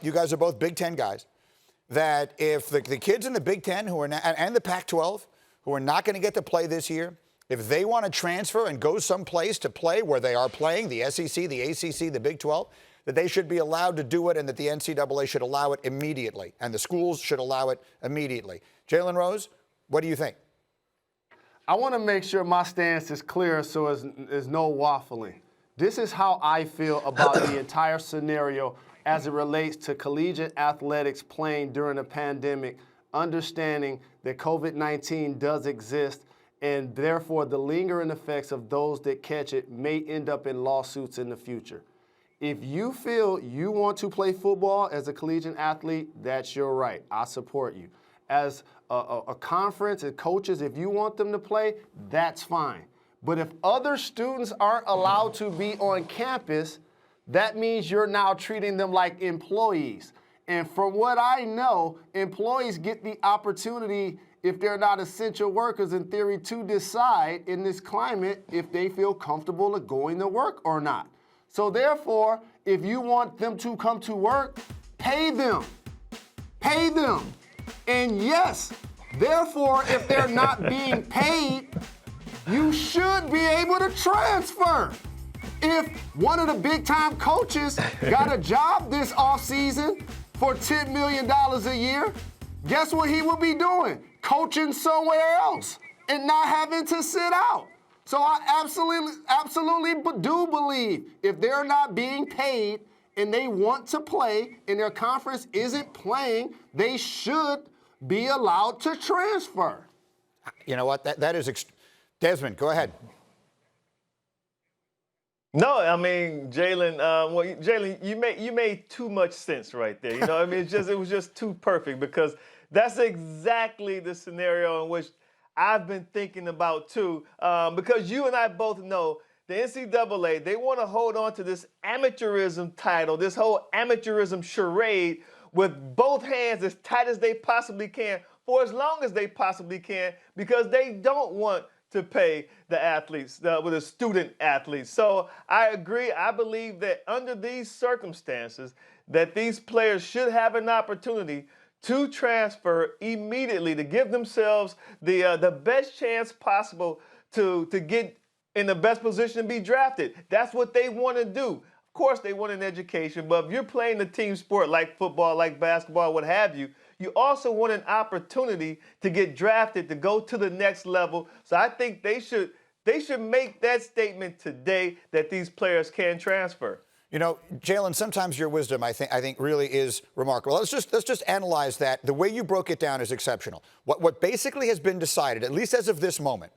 You guys are both Big Ten guys. That if the kids in the Big Ten who are not, and the Pac-12 who are not going to get to play this year, if they want to transfer and go someplace to play where they are playing, the SEC, the ACC, the Big 12, that they should be allowed to do it and that the NCAA should allow it immediately and the schools should allow it immediately. Jalen Rose, what do you think? I want to make sure my stance is clear so there's no waffling. This is how I feel about the entire scenario as it relates to collegiate athletics playing during a pandemic, understanding that COVID-19 does exist, and therefore the lingering effects of those that catch it may end up in lawsuits in the future. If you feel you want to play football as a collegiate athlete, that's your right. I support you. As a conference and coaches, if you want them to play, that's fine. But if other students aren't allowed to be on campus, that means you're now treating them like employees. And from what I know, employees get the opportunity, if they're not essential workers in theory, to decide in this climate if they feel comfortable of going to work or not. So therefore, if you want them to come to work, pay them. Pay them. And yes, therefore, if they're not being paid, you should be able to transfer. If one of the big-time coaches got a job this offseason for $10 million a year, guess what he will be doing? Coaching somewhere else and not having to sit out. So I absolutely do believe if they're not being paid and they want to play and their conference isn't playing, they should be allowed to transfer. You know what? That is Desmond, go ahead. No, I mean, Jalen, Jalen, you made too much sense right there. You know, I mean, it was just too perfect because that's exactly the scenario in which I've been thinking about too. Because you and I both know the NCAA, they want to hold on to this amateurism title, this whole amateurism charade with both hands as tight as they possibly can for as long as they possibly can because they don't want to pay the athletes, with the student athletes. So I agree. I believe that under these circumstances, that these players should have an opportunity to transfer immediately to give themselves the best chance possible to get in the best position to be drafted. That's what they want to do. Of course, they want an education, but if you're playing a team sport like football, like basketball, what have you, you also want an opportunity to get drafted, to go to the next level. So I think they should make that statement today that these players can transfer. You know, Jalen, sometimes your wisdom, I think really is remarkable. Let's just analyze that. The way you broke it down is exceptional. What basically has been decided, at least as of this moment,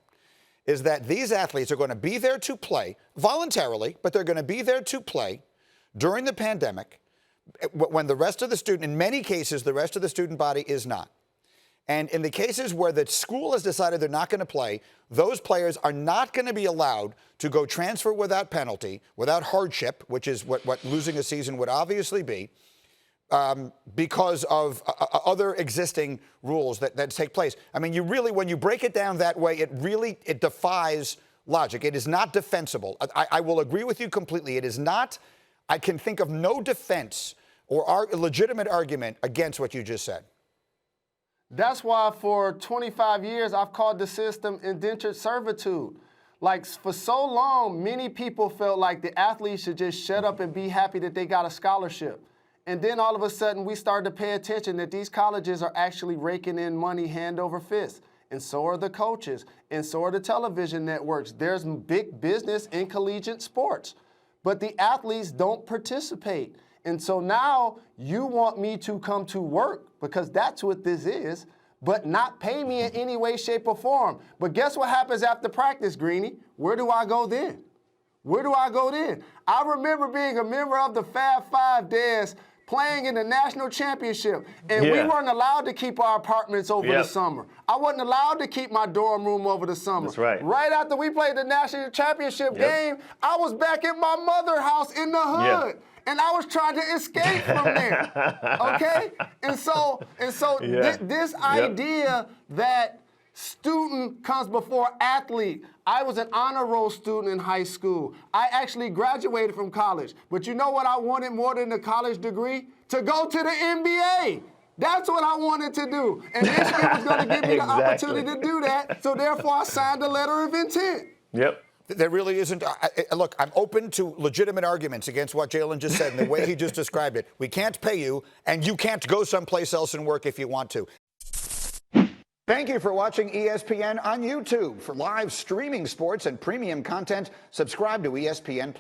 is that these athletes are going to be there to play voluntarily, but they're going to be there to play during the pandemic when the rest of the student, in many cases, the rest of the student body is not. And in the cases where the school has decided they're not going to play, those players are not going to be allowed to go transfer without penalty, without hardship, which is what losing a season would obviously be, because of other existing rules that take place. I mean, when you break it down that way, it defies logic. It is not defensible. I will agree with you completely. It is not. I can think of no defense or legitimate argument against what you just said. That's why for 25 years I've called the system indentured servitude. Like for so long, many people felt like the athletes should just shut up and be happy that they got a scholarship. And then all of a sudden we started to pay attention that these colleges are actually raking in money hand over fist. And so are the coaches, and so are the television networks. There's big business in collegiate sports, but the athletes don't participate. And so now you want me to come to work, because that's what this is, but not pay me in any way, shape, or form. But guess what happens after practice, Greeny? Where do I go then? Where do I go then? I remember being a member of the Fab Five, Des, playing in the national championship, and we weren't allowed to keep our apartments over the summer. I wasn't allowed to keep my dorm room over the summer. That's right. Right after we played the national championship game, I was back at my mother's house in the hood. And I was trying to escape from there, okay? And so this idea that student comes before athlete. I was an honor roll student in high school. I actually graduated from college. But you know what I wanted more than a college degree? to go to the NBA. That's what I wanted to do. And Michigan was going to give me the opportunity to do that, so therefore I signed a letter of intent. Yep. There really isn't. Look, I'm open to legitimate arguments against what Jalen just said and the way he just described it. We can't pay you, and you can't go someplace else and work if you want to. Thank you for watching ESPN on YouTube. For live streaming sports and premium content, subscribe to ESPN+.